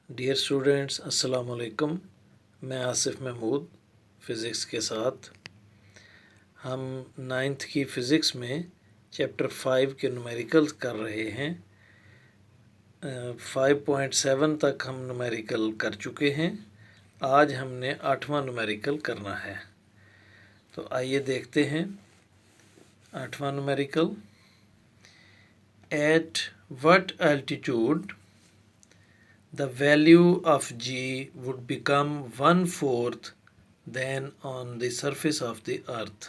Dear students, अस्सलाम वालेकुम। मैं आसिफ महमूद फ़िज़िक्स के साथ। हम नाइन्थ की फ़िज़िक्स में चैप्टर 5 के न्यूमेरिकल्स कर रहे हैं। 5.7 तक हम न्यूमेरिकल कर चुके हैं। आज हमने 8वां न्यूमेरिकल करना है। तो आइए देखते हैं 8वां numerical. At what altitude the value of g would become 1/4 than on the surface of the earth।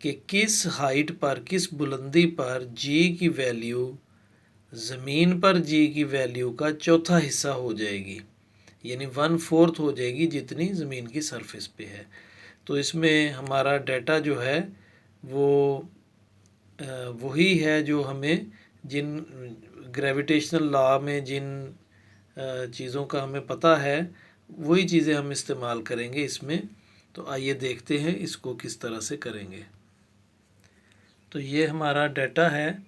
कि किस हाइट पर, किस बुलंदी पर g की वैल्यू ज़मीन पर g की वैल्यू का चौथा हिस्सा हो जाएगी, यानी 1/4 हो जाएगी जितनी ज़मीन की सरफेस पे है। तो इसमें हमारा डाटा जो है वो वही है जो हमें जिन ग्रेविटेशनल लॉ में जिन चीज़ों का हमें पता है वही चीज़ें हम इस्तेमाल करेंगे इसमें। तो आइए देखते हैं इसको किस तरह से करेंगे। तो ये हमारा डाटा है।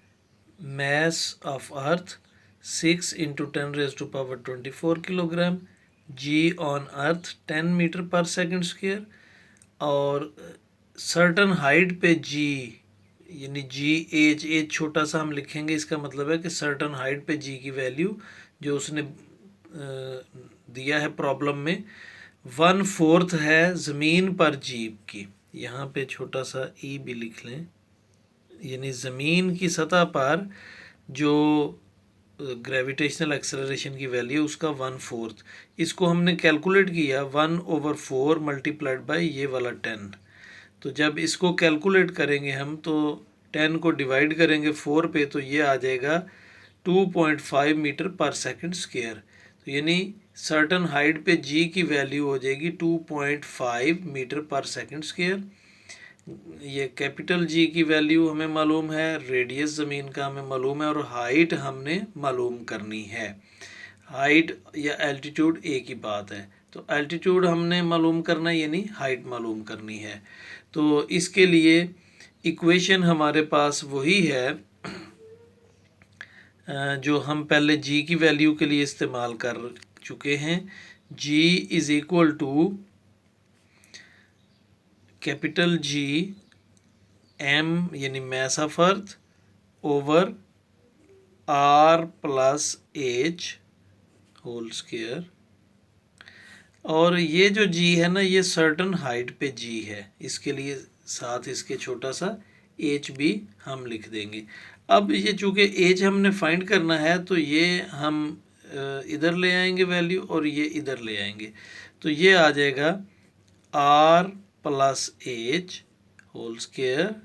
Mass of earth 6 × 10⁻⁴ kilogram, g on earth 10 metre per second square, और सर्टन हाइट पे जी यानी जी एज छोटा सा हम लिखेंगे। इसका मतलब है कि सर्टन हाइट पे जी की वैल्यू जो उसने दिया है प्रॉब्लम में 1/4 है ज़मीन पर जी की। यहाँ पे छोटा सा ई भी लिख लें, यानी ज़मीन की सतह पर जो ग्रेविटेशनल एक्सेलरेशन की वैल्यू उसका 1/4। इसको हमने कैलकुलेट किया 1/4 मल्टीप्लाइड बाई ये वाला 10। तो जब इसको कैलकुलेट करेंगे हम तो 10 को डिवाइड करेंगे 4 पे तो ये आ जाएगा 2.5 मीटर पर सेकंड स्क्वायर। तो यानी सर्टन हाइट पे जी की वैल्यू हो जाएगी 2.5 मीटर पर सेकंड स्क्वायर। ये कैपिटल जी की वैल्यू हमें मालूम है, रेडियस ज़मीन का हमें मालूम है, और हाइट हमने मालूम करनी है। हाइट या एल्टीट्यूड एक ही बात है। तो एल्टीट्यूड हमने मालूम करना है, यानी हाइट मालूम करनी है। तो इसके लिए इक्वेशन हमारे पास वही है जो हम पहले जी की वैल्यू के लिए इस्तेमाल कर चुके हैं। G is equal to capital G M यानी mass of earth over R plus H whole square. और ये जो जी है ना, ये सर्टन हाइट पे जी है, इसके लिए साथ इसके छोटा सा एच भी हम लिख देंगे। अब ये चूँकि एच हमने फाइंड करना है तो ये हम इधर ले आएंगे वैल्यू और ये इधर ले आएंगे। तो ये आ जाएगा R plus H whole square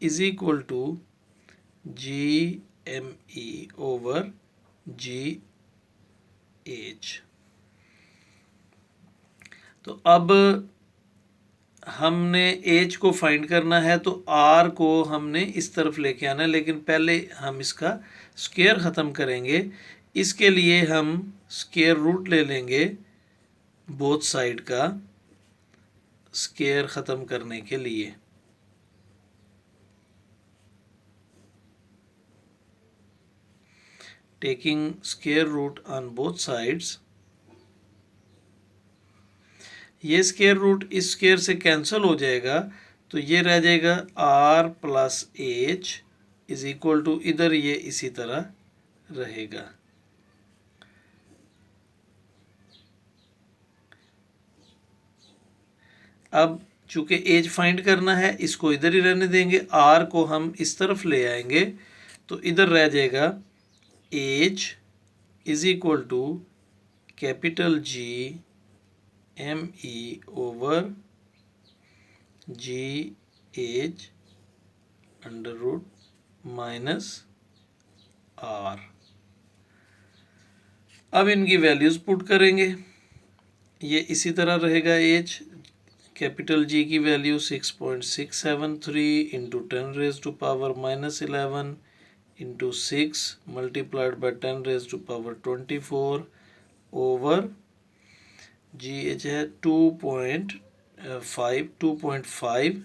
is equal to G M E over G H. तो अब हमने एच को फाइंड करना है तो आर को हमने इस तरफ लेके आना है, लेकिन पहले हम इसका स्क्वायर ख़त्म करेंगे। इसके लिए हम स्क्वायर रूट ले लेंगे बोथ साइड का स्क्वायर ख़त्म करने के लिए। Taking square root on both sides, ये स्क्वायर रूट इस स्क्वायर से कैंसिल हो जाएगा तो ये रह जाएगा R plus H is equal to, इधर ये इसी तरह रहेगा। अब चूंकि एज फाइंड करना है इसको इधर ही रहने देंगे, आर को हम इस तरफ ले आएंगे तो इधर रह जाएगा h is equal to capital G M E over G H under root minus R. अब इनकी वैल्यूज़ पुट करेंगे, ये इसी तरह रहेगा। एच कैपिटल जी की value 6.673 into 10⁻⁻11 into 6 multiplied by 10⁻24 over G H है 2.5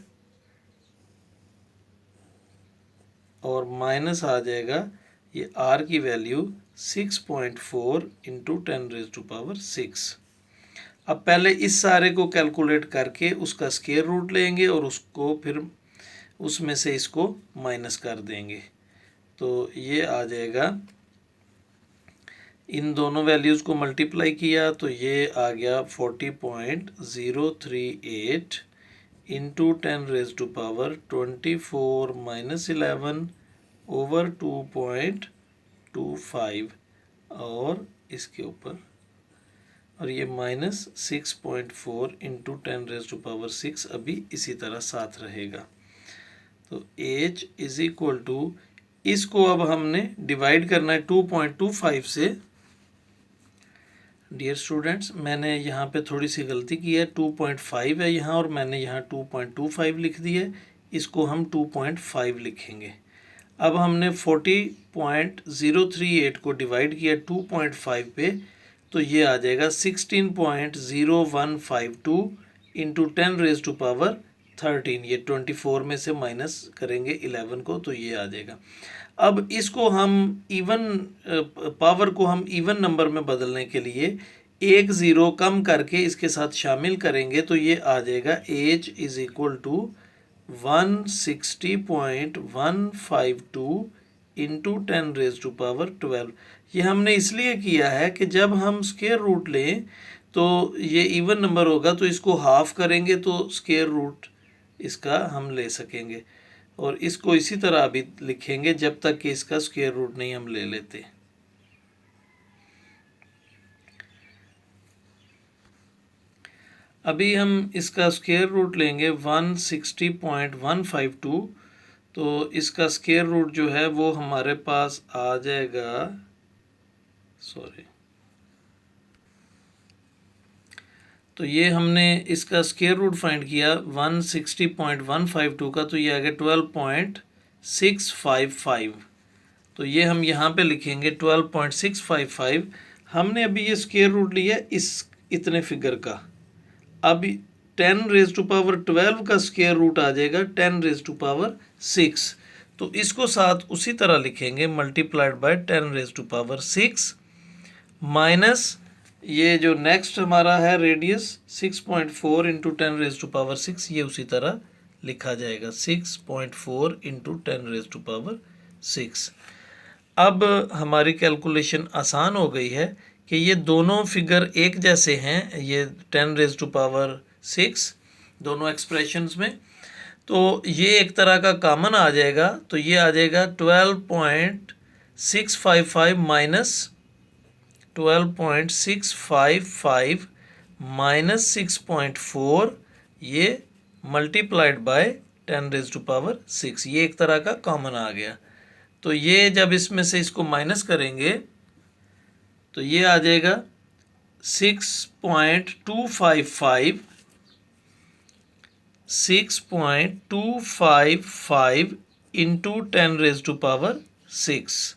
और माइनस आ जाएगा ये आर की वैल्यू 6.4 इंटू 10⁻⁶। अब पहले इस सारे को कैलकुलेट करके उसका स्क्वायर रूट लेंगे और उसको फिर उसमें से इसको माइनस कर देंगे। तो ये आ जाएगा, इन दोनों वैल्यूज़ को मल्टीप्लाई किया तो ये आ गया 40.038 इंटू 10⁻24 - 11 / 2.25 और इसके ऊपर, और ये -6.4 इंटू 10⁻⁶ अभी इसी तरह साथ रहेगा। तो h इज इक्वल टू, इसको अब हमने डिवाइड करना है 2.25 से। डियर स्टूडेंट्स, मैंने यहाँ पे थोड़ी सी गलती की है, 2.5 है यहाँ और मैंने यहाँ 2.25 लिख दी है, इसको हम 2.5 लिखेंगे। अब हमने 40.038 को डिवाइड किया 2.5 पे, तो ये आ जाएगा 16.0152 इंटू 10⁻13। ये 24 में से माइनस करेंगे 11 को, तो ये आ जाएगा। अब इसको हम इवन पावर को हम इवन नंबर में बदलने के लिए एक ज़ीरो कम करके इसके साथ शामिल करेंगे, तो ये आ जाएगा h is equal to 160.152 into 10⁻12। ये हमने इसलिए किया है कि जब हम स्क्वायर रूट लें तो ये इवन नंबर होगा, तो इसको हाफ करेंगे तो स्क्वायर रूट इसका हम ले सकेंगे, और इसको इसी तरह अभी लिखेंगे जब तक कि इसका स्क्वायर रूट नहीं हम ले लेते। अभी हम इसका स्क्वायर रूट लेंगे 160.152, तो इसका स्क्वायर रूट जो है वो हमारे पास आ जाएगा, तो ये हमने इसका स्क्वायर रूट फाइंड किया 160.152 का, तो ये आ गया 12.655। तो ये हम यहाँ पे लिखेंगे 12.655। हमने अभी ये स्क्वायर रूट लिया इस इतने फिगर का। अब 10⁻12 का स्क्वायर रूट आ जाएगा 10⁻6, तो इसको साथ उसी तरह लिखेंगे मल्टीप्लाइड बाय 10⁻6 माइनस ये जो नेक्स्ट हमारा है रेडियस 6.4 इंटू 10⁻6, ये उसी तरह लिखा जाएगा 6.4 इंटू 10⁻6। अब हमारी कैलकुलेशन आसान हो गई है कि ये दोनों फिगर एक जैसे हैं, ये 10⁻6 दोनों एक्सप्रेशंस में, तो ये एक तरह का कॉमन आ जाएगा, तो ये आ जाएगा 12.655 माइनस 12.655 माइनस 6.4, ये मल्टीप्लाइड बाय 10⁻6, ये एक तरह का कॉमन आ गया। तो ये जब इसमें से इसको माइनस करेंगे तो ये आ जाएगा 6.255 इंटू 10⁻6।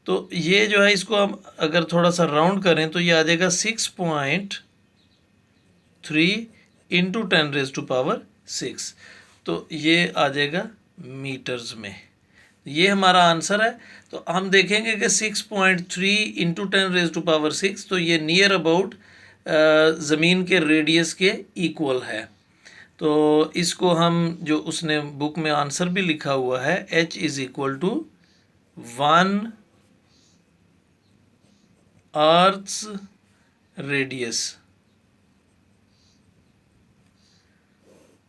तो ये जो है इसको हम अगर थोड़ा सा राउंड करें तो ये आ जाएगा 6.3 इंटू 10⁻6, तो ये आ जाएगा मीटर्स में। ये हमारा आंसर है। तो हम देखेंगे कि 6.3 इंटू 10⁻6, तो ये नियर अबाउट ज़मीन के रेडियस के इक्वल है। तो इसको हम जो उसने बुक में आंसर भी लिखा हुआ है, h is equal to 1 earth's radius.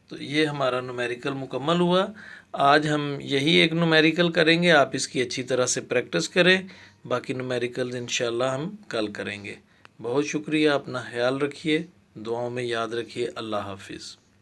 तो ये हमारा न्यूमेरिकल मुकम्मल हुआ। आज हम यही एक न्यूमेरिकल करेंगे, आप इसकी अच्छी तरह से प्रैक्टिस करें। बाकी न्यूमेरिकल्स इंशाल्लाह हम कल करेंगे। बहुत शुक्रिया, अपना ख्याल रखिए, दुआओं में याद रखिए। अल्लाह हाफिज़।